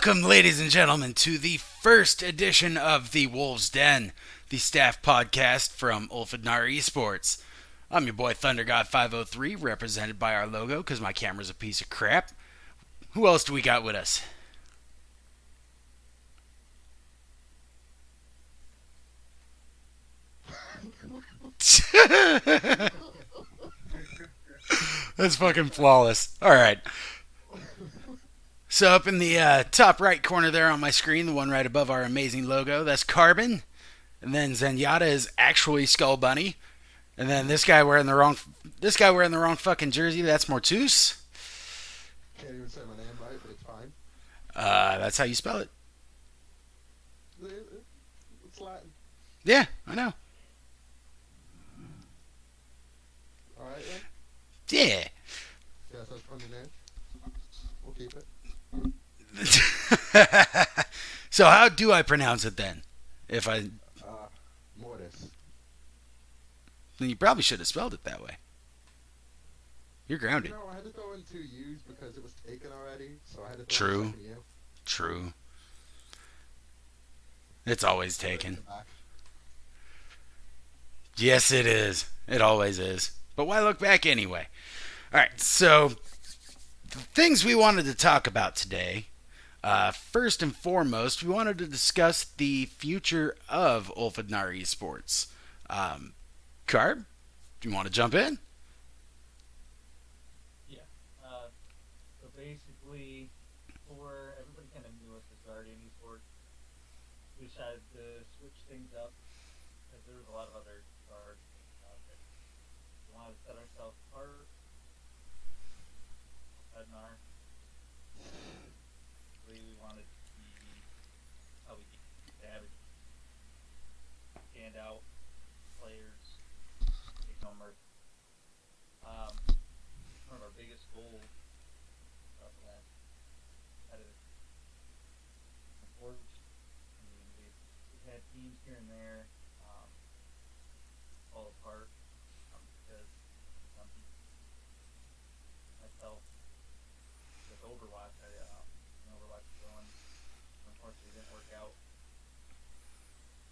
Welcome, ladies and gentlemen, to the first edition of the Wolves Den, the staff podcast from Ulfhednar Esports. I'm your boy ThunderGod503, represented by our logo because my camera's a piece of crap. Who else do we got with us? That's fucking flawless. All right. So up in the top right corner there on my screen, the one right above our amazing logo, that's Carbon. And then Zenyatta is actually Skull Bunny. And then this guy wearing the wrong fucking jersey, that's Mortus. Can't even say my name right, but it's fine. That's how you spell it. It's Latin. Yeah, I know. All right, then. Yeah. Yes, that's a funny name. We'll keep it. So how do I pronounce it then? If I Mortis. Then you probably should have spelled it that way. You're grounded. I had to throw in two U's because it was taken already, so I had to throw True. in a second U. True. It's always Put it in taken. the back. Yes, it is. It always is. But why look back anyway? All right, so the things we wanted to talk about today. First and foremost, we wanted to discuss the future of Ulfhednar Esports. Carb, do you want to jump in? Yeah. So basically, for everybody kind of knew us as Guardian Esports, we decided to switch things up because there was a lot of other guard games out there. We wanted to set ourselves apart. Ulfhednar. We wanted to be how we have stand out players, take no mercy. One of our biggest goals of the last competitive sports. I mean, we've had teams here and there fall apart because um, myself with Overwatch, Overwatch was going. Unfortunately, it didn't work out.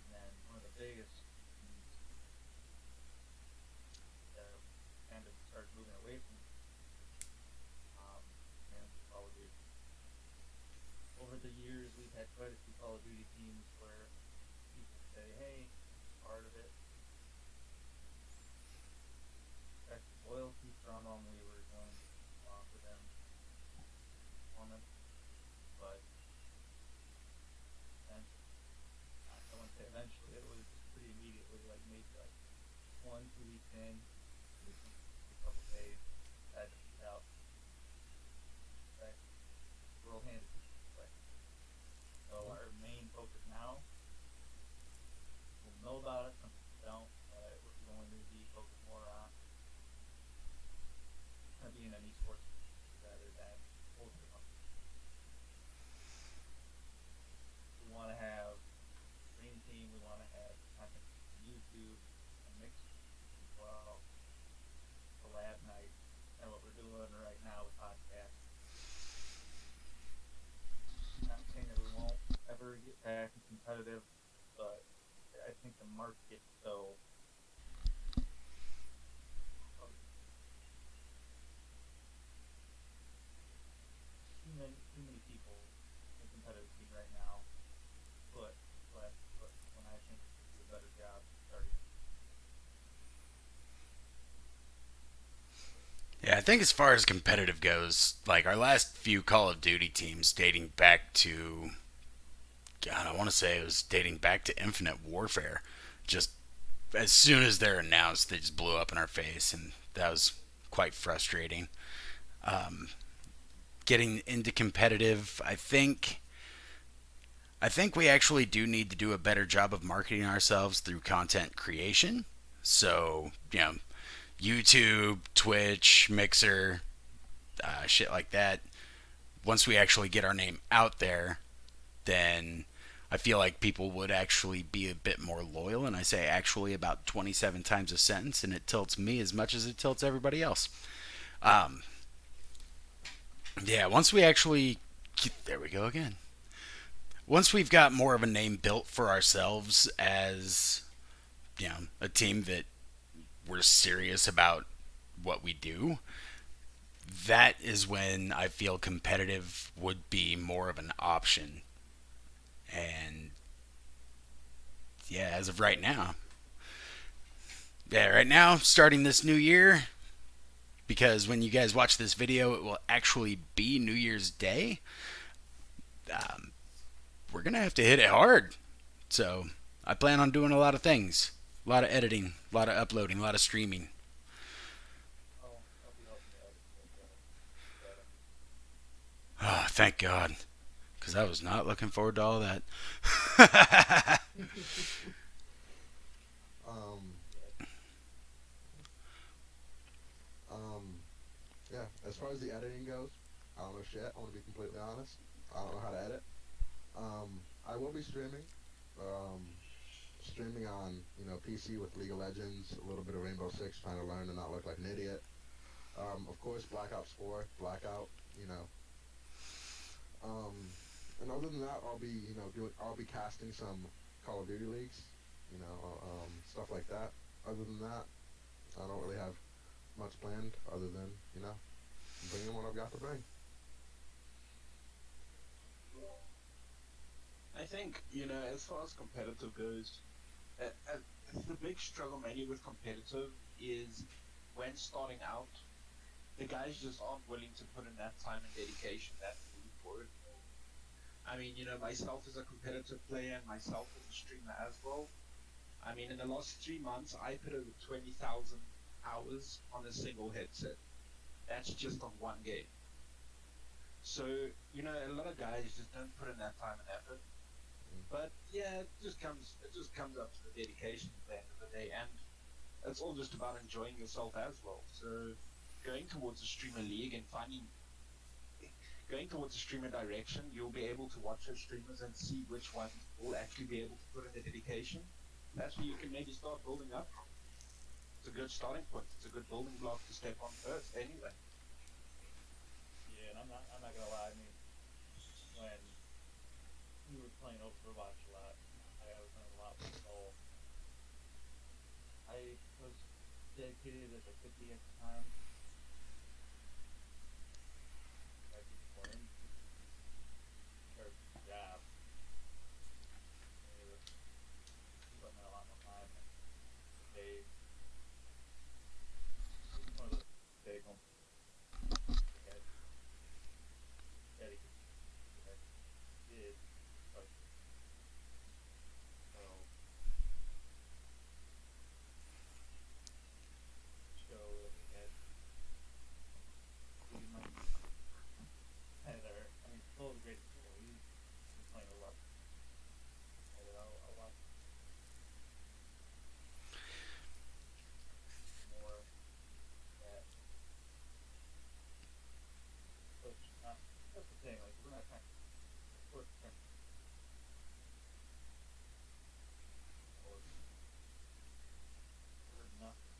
And then one of the biggest teams that kind of started moving away from and Call of Duty. Over the years, we've had quite a few Call of Duty teams where people say, "Hey, part of it." Expressed loyalty from them. We were going to offer them performance, but eventually, I wouldn't say eventually, it was pretty immediately, like maybe like 1, 2 weeks in, a couple days, had to reach out. Right? World handed it away. So our main focus now, we'll know about it, some people don't, but we're going to be focused more on being an esports rather than culture. We want to have a dream team, we want to have content on YouTube, a mix as well, a lab night, and what we're doing right now with podcasts. Not saying that we won't ever get back and competitive, but I think the market so too many people in the competitive scene right now but when I think we do a better job starting. Yeah, I think as far as competitive goes, like our last few Call of Duty teams dating back to, God, I want to say it was dating back to Infinite Warfare. Just as soon as they're announced, they just blew up in our face, and that was quite frustrating. Um, Getting into competitive, I think we actually do need to do a better job of marketing ourselves through content creation. So, YouTube, Twitch, Mixer, shit like that. Once we actually get our name out there, then I feel like people would actually be a bit more loyal. And I say actually about 27 times a sentence, and it tilts me as much as it tilts everybody else. Um, yeah, once we actually. There we go again. once we've got more of a name built for ourselves as a team that we're serious about what we do, that is when I feel competitive would be more of an option. And yeah, as of right now, right now, starting this new year, because when you guys watch this video, it will actually be New Year's Day. Um, we're gonna have to hit it hard. So I plan on doing a lot of things, a lot of editing, a lot of uploading, a lot of streaming. I'll be helping you out with that. Oh, thank God, because I was not looking forward to all that. Um, Yeah, um, yeah. As far as the editing goes, I don't know shit. I want to be completely honest. I don't know how to edit. I will be streaming. Um, Streaming on PC with League of Legends, a little bit of Rainbow Six, trying to learn and not look like an idiot. Of course, Black Ops 4, Blackout. You know. Um, and other than that, I'll be casting some Call of Duty leagues. Stuff like that. Other than that, I don't really have much planned. Other than bringing what I've got to bring. I think, as far as competitive goes, the big struggle mainly with competitive is when starting out, the guys just aren't willing to put in that time and dedication that needed for it. I mean, myself as a competitive player and myself as a streamer as well. I mean, in the last 3 months, I put over 20,000 hours on a single headset. That's just on one game. So, a lot of guys just don't put in that time and effort. Mm. But yeah, it just comes up to the dedication at the end of the day, and it's all just about enjoying yourself as well. So going towards a streamer league and going towards a streamer direction, you'll be able to watch those streamers and see which ones will actually be able to put in the dedication. That's where you can maybe start building up from. It's a good starting point. It's a good building block to step on first. Anyway, yeah, and I'm not gonna lie. I mean, when we were playing Overwatch a lot, I was playing a lot with Soul. I was dedicated as I could be at the time. I just playing or job. It was putting in a lot more time. And they, it was one of those big ones. They had dedicated. I did, but so show that we had pretty much had our. I mean, still a great school. He's been playing a lot. And a lot more that push. Not that's the thing. Like we're not trying. Of course, we're trying or we're nothing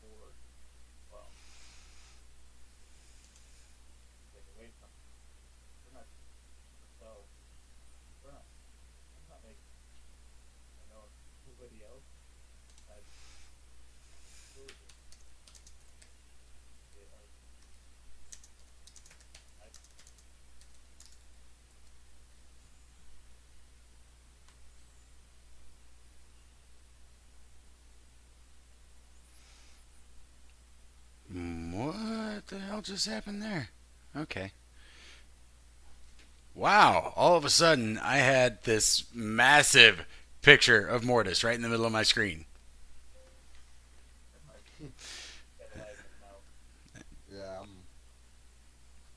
for well, take away from. We're not ourselves. We're not. I'm not making. I know everybody else has exposure. They are. I What the hell just happened there? Okay. Wow. All of a sudden, I had this massive picture of Mortis right in the middle of my screen. might be got a lag in the mouth. Yeah,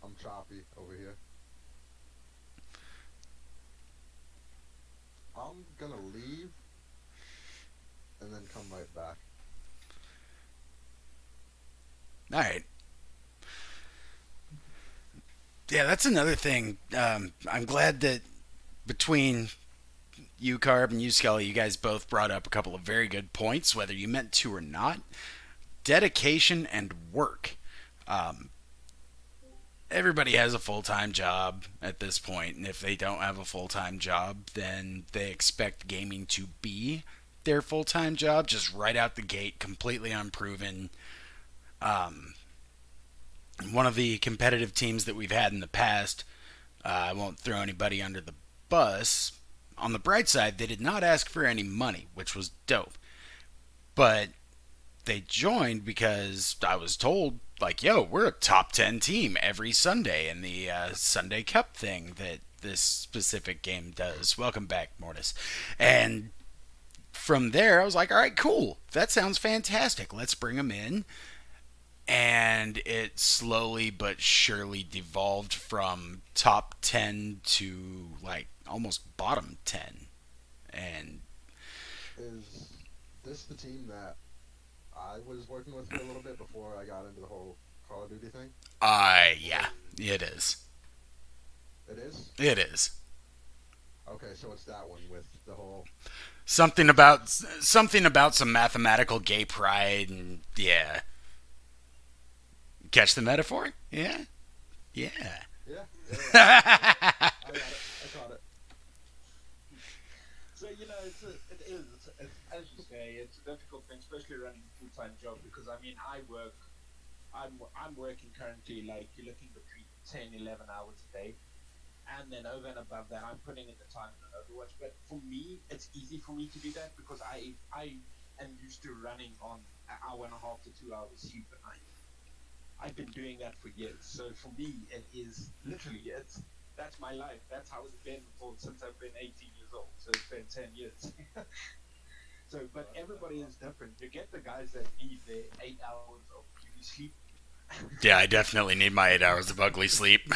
I'm choppy over here. I'm gonna leave and then come right back. All right. Yeah, that's another thing. I'm glad that between you, Carb, and you, Skelly, you guys both brought up a couple of very good points, whether you meant to or not. Dedication and work. Um, everybody has a full time job at this point, and if they don't have a full time job, then they expect gaming to be their full time job, just right out the gate, completely unproven. Um, One of the competitive teams that we've had in the past, I won't throw anybody under the bus. On the bright side, they did not ask for any money, which was dope. But they joined because I was told, like, yo, we're a top 10 team every Sunday in the Sunday Cup thing that this specific game does. Welcome back, Mortis. And from there, I was like, all right, cool. That sounds fantastic. Let's bring them in. And it slowly but surely devolved from top 10 to like almost bottom 10. And Is this the team that I was working with for a little bit before I got into the whole Call of Duty thing? yeah, it is. It is? It is. Okay, so it's that one with the whole. Something about some mathematical gay pride and yeah. Catch the metaphor? Yeah. Yeah. Yeah, yeah, yeah. I got it. I caught it. So you know, it is. As you say, it's a difficult thing, especially running a full-time job. Because I mean, I'm working currently. Like you're looking between 10, 11 hours a day, and then over and above that, I'm putting in the time on Overwatch. But for me, it's easy for me to do that because I am used to running on an hour and a half to 2 hours sleep a night. I've been doing that for years. So for me, it is literally that's my life. That's how it's been for since I've been 18 years old. So it's been 10 years. So, but everybody is different. You get the guys that need their 8 hours of beauty sleep. Yeah, I definitely need my 8 hours of ugly sleep.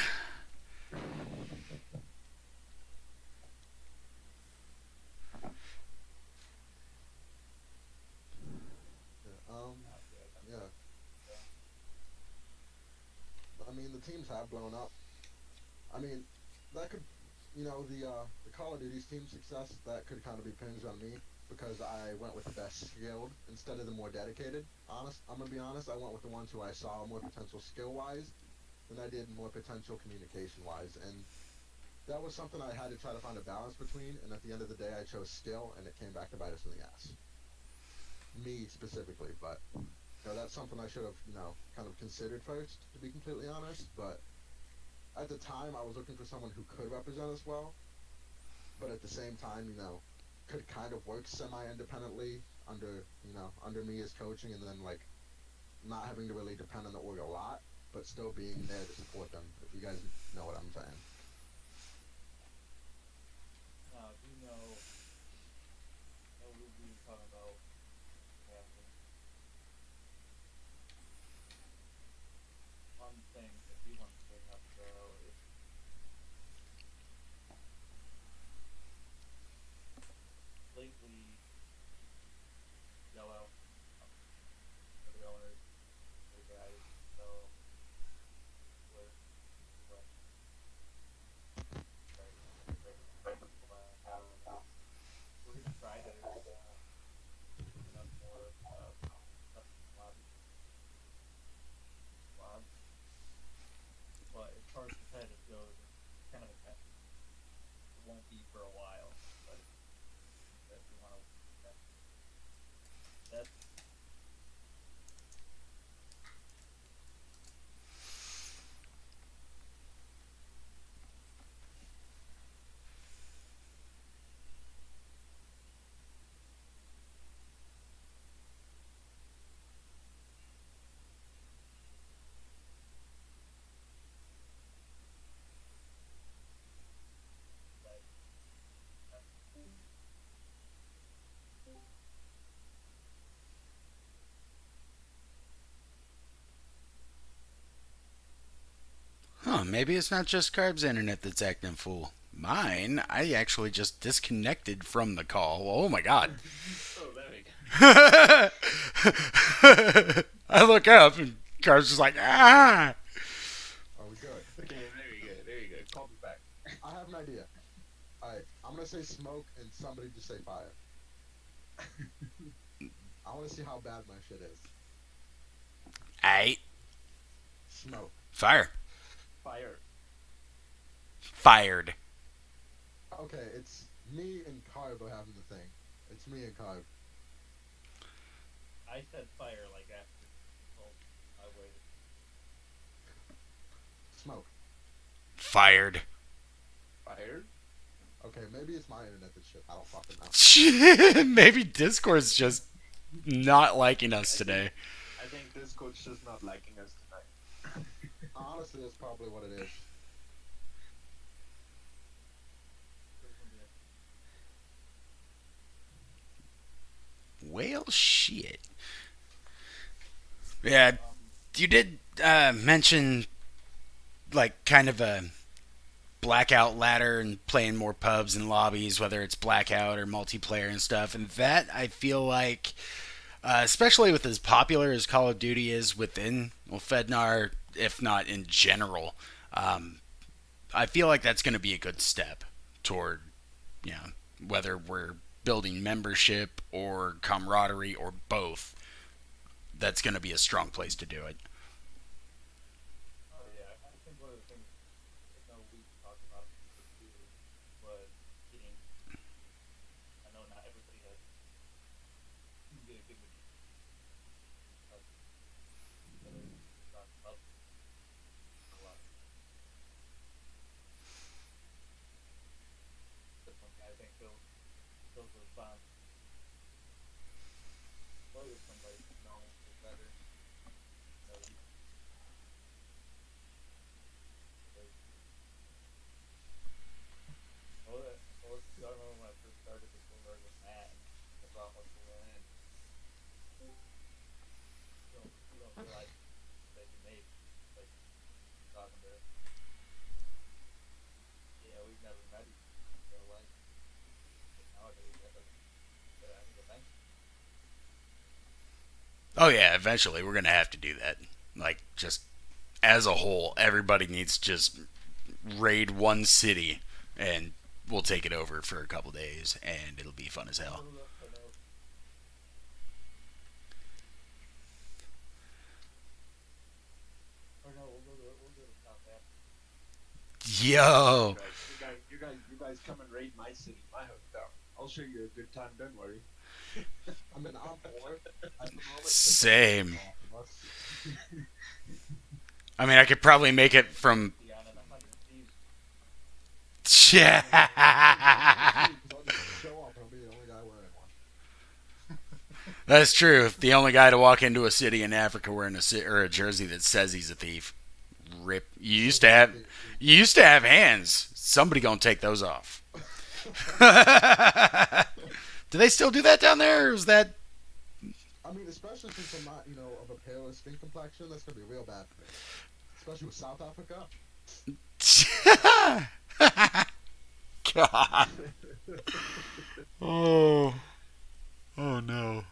Yeah, Not good. yeah. So, I mean, the teams have blown up. I mean, that could, the Call of Duty's team success that could kind of be pinned on me because I went with the best skilled instead of the more dedicated. I'm gonna be honest. I went with the ones who I saw more potential skill wise than I did more potential communication wise, and that was something I had to try to find a balance between. And at the end of the day, I chose skill, and it came back to bite us in the ass. Me specifically, but that's something I should have kind of considered first, to be completely honest. But at the time, I was looking for someone who could represent us well, but at the same time, could kind of work semi-independently under me as coaching, and then like not having to really depend on the org a lot, but still being there to support them. If you guys know what I'm saying. now, do you know we were talking about having one thing that we want to bring up though is lately yellow, um, the owners, the guys, so we're like, right, we're gonna try to open up more custom lobbies, but as far as competitive goes, it's kind of intense. It won't be for a while, but that we want to. That's like Huh, maybe it's not just Carb's internet that's acting fool. Mine, I actually just disconnected from the call. Oh my god. Oh, there we go. I look up and Carb's just like, ah. Are we good? Okay, there we go. There you go. Call me back. I have an idea. All right, I'm gonna say smoke, and somebody just say fire. I want to see how bad my shit is. Aight. Smoke. Fire. Fire. Fired. Okay, it's me and Carb are having the thing. It's me and Carb. I said fire like after. Oh, I waited. Smoke. Fired. Fired. Okay, maybe it's my internet that shit. I don't fucking know. Maybe Discord's just not liking us I think today. I think Discord's just not liking us tonight. Honestly, that's probably what it is. Well, shit. Yeah, you did mention like kind of a blackout ladder and playing more pubs and lobbies, whether it's blackout or multiplayer and stuff. And that I feel like, especially with as popular as Call of Duty is within Ulfhednar, if not in general, um, I feel like that's going to be a good step toward, you know, whether we're building membership or camaraderie or both. That's going to be a strong place to do it. Oh yeah, I think one of the things I know we talked about before too was getting. I know not everybody has can get a good uh, whether it's not up a lot. That's one thing I think those response play with somebody know is better. You know, I remember when I first started before with Matt and about what to win, and you don't realize that you made like talking to yeah we've never met each other in real life, but nowadays that doesn't. But I think eventually, Oh yeah, eventually we're going to have to do that. Like just as a whole, everybody needs to just raid one city and we'll take it over for a couple days and it'll be fun as we'll hell. go to or no, we'll go to South Africa. Yo. You guys come and raid my city, my hometown. I'll show you a good time. Don't worry. I mean, I'm bored at the moment, so Same. off of us. I mean, I could probably make it from. Beyond and 100 Thieves. Yeah. Because I'll just show up and I'll be the only guy wearing one. That's true. The only guy to walk into a city in Africa wearing a jersey that says he's a thief. Rip. You used to have hands. Somebody gonna take those off. Do they still do that down there, or is that? I mean, especially since I'm not, of a pale skin complexion, that's gonna be real bad for me. Especially with South Africa. God. Oh. Oh no.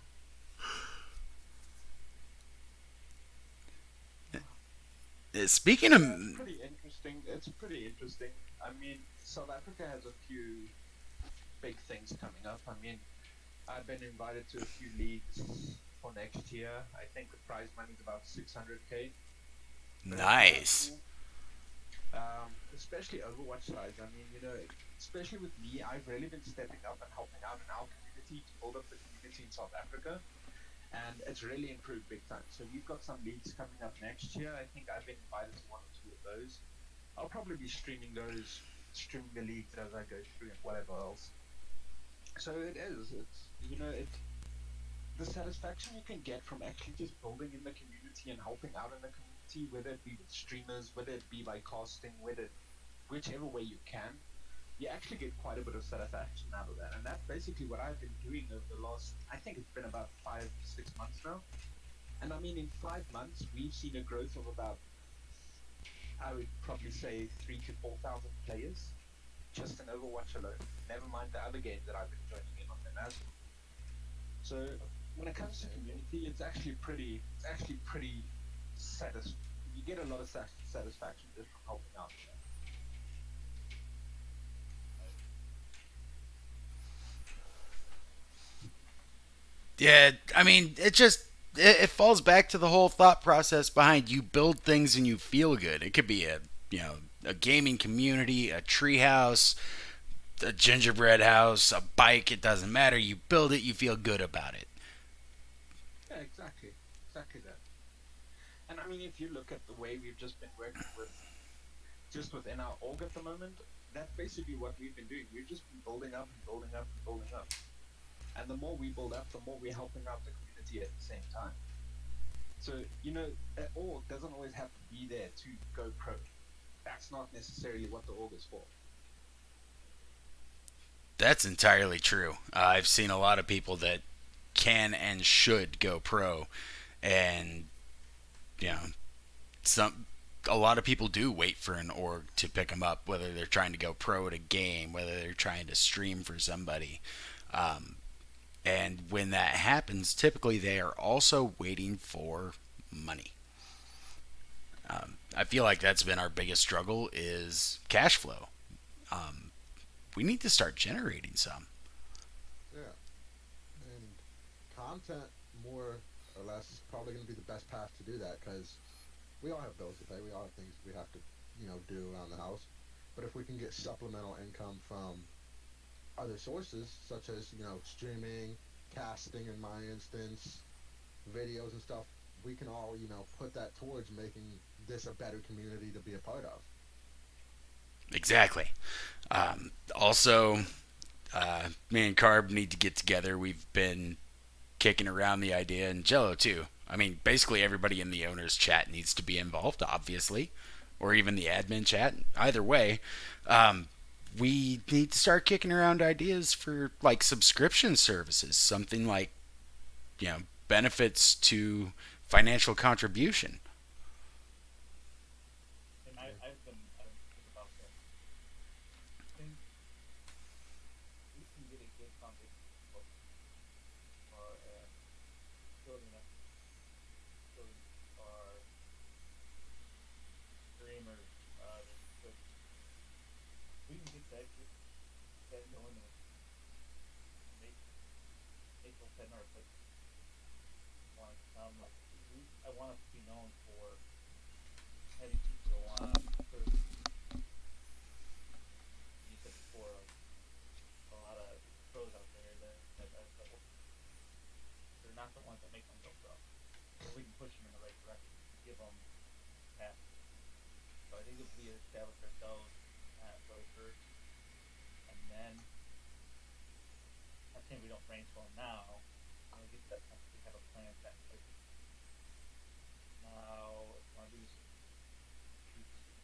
Speaking of. Yeah, it's pretty interesting. It's pretty interesting. I mean, South Africa has a few big things coming up. I mean, I've been invited to a few leagues for next year. I think the prize money is about 600K. So that's quite Nice. cool. Especially Overwatch sides. I mean, especially with me, I've really been stepping up and helping out in our community to build up the community in South Africa, and it's really improved big time. So we've got some leagues coming up next year. I think I've been invited to one or two of those. I'll probably be streaming the leagues as I go through and whatever else. So it is. The satisfaction you can get from actually just building in the community and helping out in the community, whether it be with streamers, whether it be by casting, whichever way you can, you actually get quite a bit of satisfaction out of that. And that's basically what I've been doing over the last, I think it's been about 5 6 months now. And I mean, in 5 months, we've seen a growth of about, I would probably say, 3 to 4 thousand players just in Overwatch alone. Never mind the other games that I've been joining in on them as well. So when it comes to community, it's actually pretty satis. You get a lot of satisfaction just from helping out. Yeah, I mean, it falls back to the whole thought process behind you build things and you feel good. It could be a a gaming community, a treehouse, a gingerbread house, a bike. It doesn't matter. You build it, you feel good about it. Yeah, exactly, exactly that. And I mean, if you look at the way we've just been working with just within our org at the moment, that's basically what we've been doing. We've just been building up and building up and building up. And the more we build up, the more we're helping out the community at the same time. So, an org doesn't always have to be there to go pro. That's not necessarily what the org is for. That's entirely true. I've seen a lot of people that can and should go pro, and you know, some a lot of people do wait for an org to pick them up, whether they're trying to go pro at a game, whether they're trying to stream for somebody. Um, and when that happens, typically they are also waiting for money. I feel like that's been our biggest struggle is cash flow. Um, we need to start generating some. Yeah, and content more or less is probably going to be the best path to do that because we all have bills to pay. We all have things we have to, do around the house. But if we can get supplemental income from other sources, such as, streaming, casting in my instance, videos and stuff, we can all, put that towards making this a better community to be a part of. Exactly. Also, me and Carb need to get together. We've been kicking around the idea, and Jello too. I mean, basically everybody in the owners chat needs to be involved, obviously, or even the admin chat. Either way, we need to start kicking around ideas for like subscription services, something like benefits to financial contribution. And I've been thinking about this. Think we can get a good foundation for building up, building our streamers, with, we can get that going and make Ulfhednar like want to sound like I want us to be known for having people on for you said before a lot of pros out there that they're not the ones that make them go pro. But we can push them in the right direction, give them path. So I think if we establish ourselves at way first, and then I'm saying we don't brainstorm now, I get that we have a plan set in place. Now, if you want to do some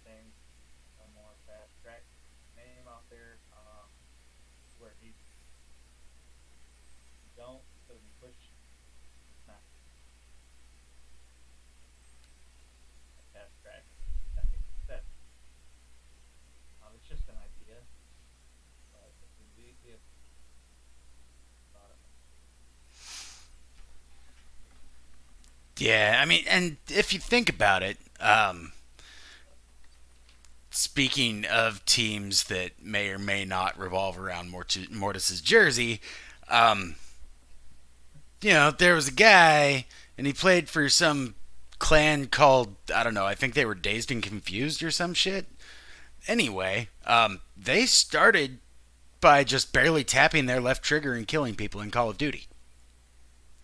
things, a more fast track name out there, where it needs to don't, so we push, not a fast track. That makes sense. It's just an idea, but we have thought of it. Yeah, I mean, and if you think about it, speaking of teams that may or may not revolve around Mortis's jersey, um, there was a guy and he played for some clan called, I don't know, I think they were Dazed and Confused or some shit. Anyway, they started by just barely tapping their left trigger and killing people in Call of Duty.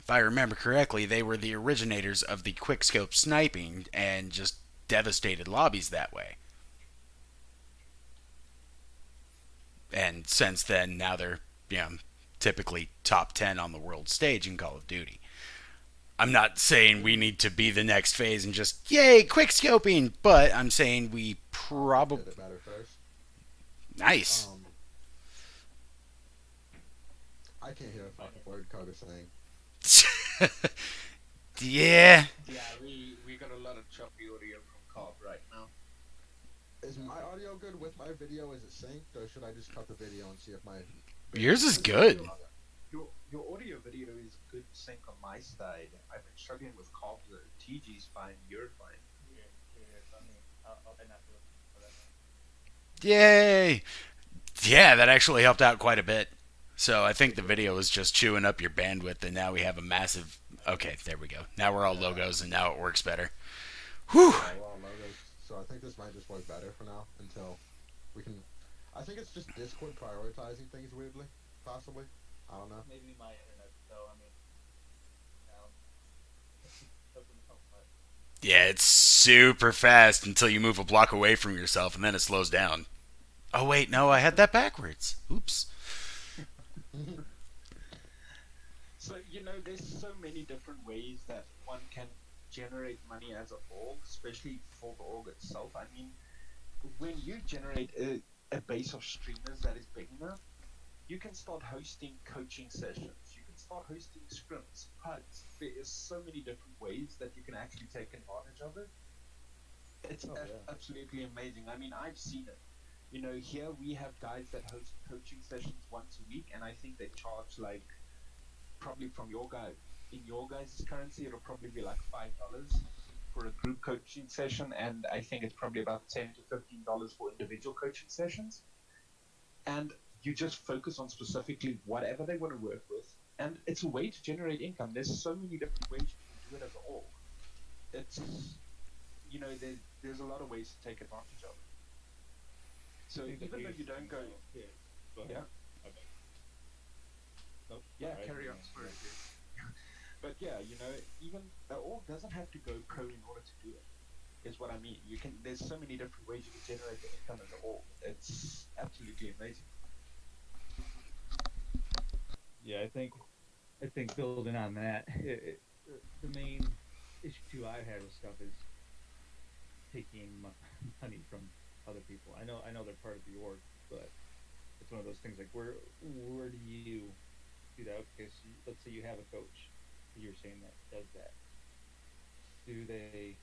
If I remember correctly, they were the originators of the quickscope sniping and just devastated lobbies that way. And since then, now they're, typically top 10 on the world stage in Call of Duty. I'm not saying we need to be the next phase and just, yay, quickscoping, but I'm saying we probably. Get it better first. Nice. I can't hear a fucking word Koga's saying. Yeah. Yeah, we got a lot of choppy audio from Carb right now. Is my audio good with my video? Is it synced, or should I just cut the video and see if my Yours is good. Your audio video is good sync on my side. I've been struggling with Carb. TG's fine. You're fine. I mean, I'll not do it for that. Yay. Yeah, that actually helped out quite a bit. So I think the video was just chewing up your bandwidth, and now we have a massive. Okay, there we go. Now we're all logos, and now it works better. Whew. Well, logos. So I think think this might just work better for now until we can. I think it's just Discord prioritizing things weirdly, possibly. I don't know. Maybe my internet though. I mean, down doesn't help much. Yeah, it's super fast until you move a block away from yourself, and then it slows down. Oh wait, no, I had that backwards. Oops. So, there's so many different ways that one can generate money as an org, especially for the org itself. I mean, when you generate a base of streamers that is big enough, you can start hosting coaching sessions. You can start hosting scrims, PUDs. There is so many different ways that you can actually take advantage of it. It's Oh yeah. absolutely amazing. I mean, I've seen it. Here we have guys that host coaching sessions once a week, and I think they charge like probably from your guy in your guys' currency, it'll probably be like $5 for a group coaching session, and I think it's probably about $10 to $15 for individual coaching sessions. And you just focus on specifically whatever they want to work with, and it's a way to generate income. There's so many different ways you can do it as an org. It's there's a lot of ways to take advantage of it. I So think the even though biggest you thing don't go, though, yeah, go ahead. yeah, Okay. Nope. yeah, All right. carry on. Sorry. But yeah, even the org doesn't have to go pro in order to do it. Is what I mean. You can. There's so many different ways you can generate the income as an org. It's absolutely amazing. Yeah, I think building on that, the main issue I had with stuff is taking money from other people. I know they're part of the org, but it's one of those things like where do you do that? Okay, so let's say you have a coach, you're saying that does that. Do they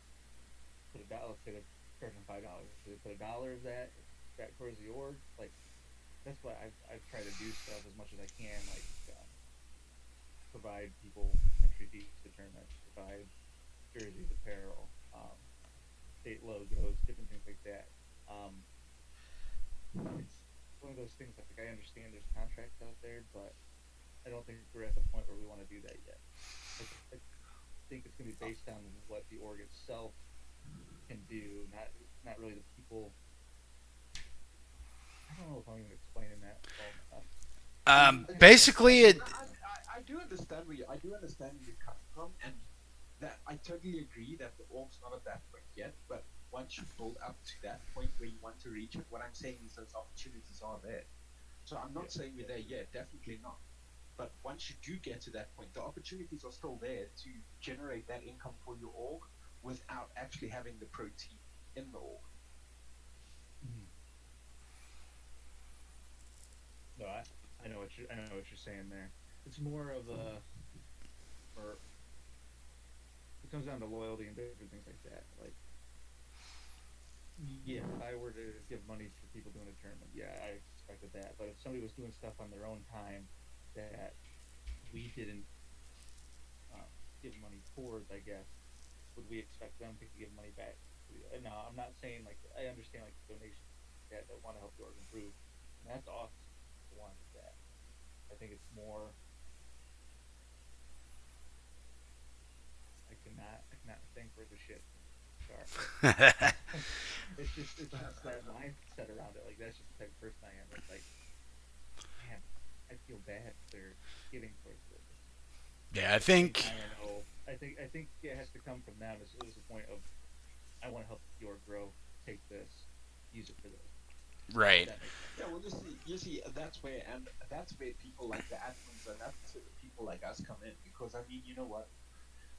put a dollar? Let's say they're charging $5. Do they put a dollar of that back towards the org? Like that's what I've tried to do stuff as much as I can, like provide people entry fees to tournaments, provide jerseys, apparel, state logos, different things like that. Um, it's one of those things like I understand there's contracts out there, but I don't think we're at the point where we want to do that yet. I think it's going to be based on what the org itself can do, not really the people. I don't know if I'm even explaining that well enough. Basically, it. I do understand I do understand where you're coming from, and that I totally agree that the org's not at that point yet. But once you build up to that point where you want to reach it, what I'm saying is those opportunities are there. So I'm not saying we're there yet, definitely not. But once you do get to that point, the opportunities are still there to generate that income for your org without actually having the pro team in the org. Mm-hmm. No, I know what you're saying there. It's more of a, or it comes down to loyalty and different things like that. Like, yeah, if I were to give money for people doing a tournament, yeah, I expected that. But if somebody was doing stuff on their own time that we didn't give money towards, I guess, would we expect them to give money back? No, I'm not saying like I understand like donations that want to help the org improve, and that's awesome. I want that. I think it's more. I cannot think for the shit. Sorry. It's just that mindset around it. Like that's just the type of person I am. It's like, man, I feel bad for giving towards this. Yeah, I But at the same think. time, I know. I think it has to come from them. It's a point of I want to help your grow. Take this, use it for this. If Right. that makes sense. Yeah, well, that's where people like the admins and that's where the people like us come in because I mean, you know what?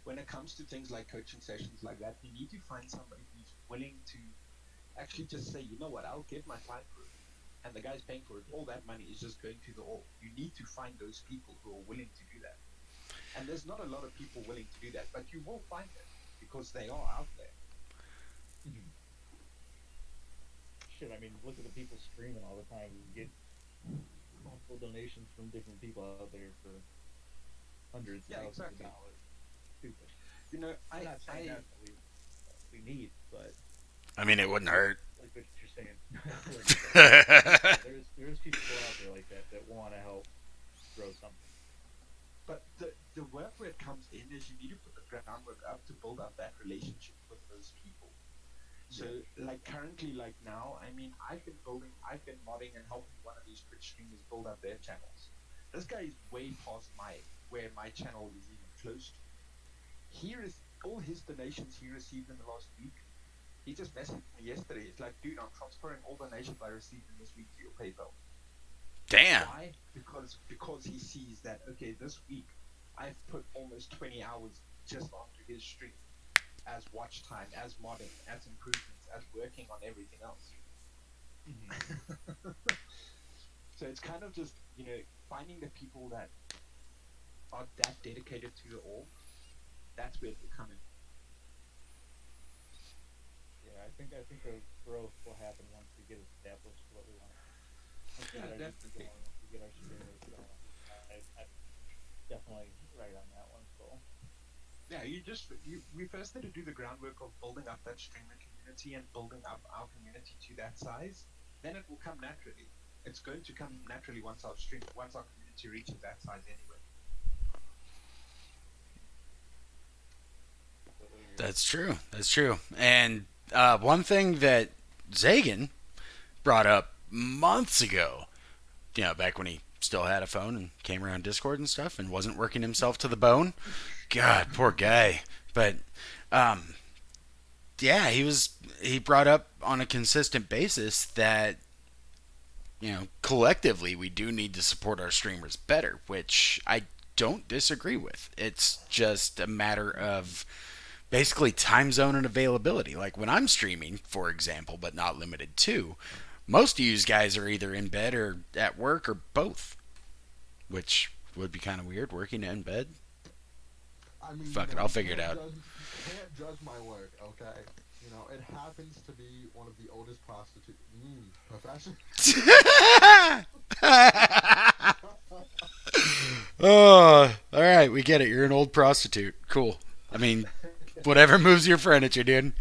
When it comes to things like coaching sessions like that, you need to find somebody who's willing to actually just say, you know what, I'll give my time for it, and the guy's paying for it. All that money is just going to the all. You need to find those people who are willing to do that, and there's not a lot of people willing to do that, but you will find them because they are out there. Mm-hmm. Shit, I mean, look at the people streaming all the time. You get multiple donations from different people out there for hundreds, Yeah, thousands of exactly. dollars. Stupid. You know, I'm I not saying I that's what we need, but I mean, it wouldn't hurt. like what you're saying, it wouldn't, but yeah, there's people out there like that want to help grow something. but the work where it comes in is you need to put the groundwork up to build up that relationship with those people. So, like currently, like now, I mean, I've been modding and helping one of these Twitch streamers build up their channels. This guy is way past where my channel is even close to. Here is all his donations he received in the last week. He just messaged me yesterday. It's like, dude, I'm transferring all donations I received in this week to your PayPal. Damn. Why? Because he sees that, okay, this week I've put almost 20 hours just onto his stream as watch time, as modding, as improvements, as working on everything else. So it's kind of just, finding the people that are that dedicated to it all. That's where it will come in. Yeah, I think the growth will happen once we get established what we want. Once we Yeah, get our YouTube definitely. going, once we get our streamers going. I'm definitely right on that one. So Yeah, we first need to do the groundwork of building up that streamer community and building up our community to that size. Then it will come naturally. It's going to come naturally once our community reaches that size anyway. completely agree. That's true. That's true. And one thing that Zagan brought up months ago, back when he still had a phone and came around Discord and stuff and wasn't working himself to the bone. God, poor guy. But um, yeah, he brought up on a consistent basis that collectively we do need to support our streamers better, which I don't disagree with. It's just a matter of basically time zone and availability. Like when I'm streaming, for example, but not limited to, most of you guys are either in bed or at work or both, which would be kind of weird working in bed. I mean, Fuck it, I'll figure it out. you can't judge my work, okay? It happens to be one of the oldest prostitute professions. Oh, all right, we get it. You're an old prostitute. Cool. I mean, whatever moves your furniture, dude.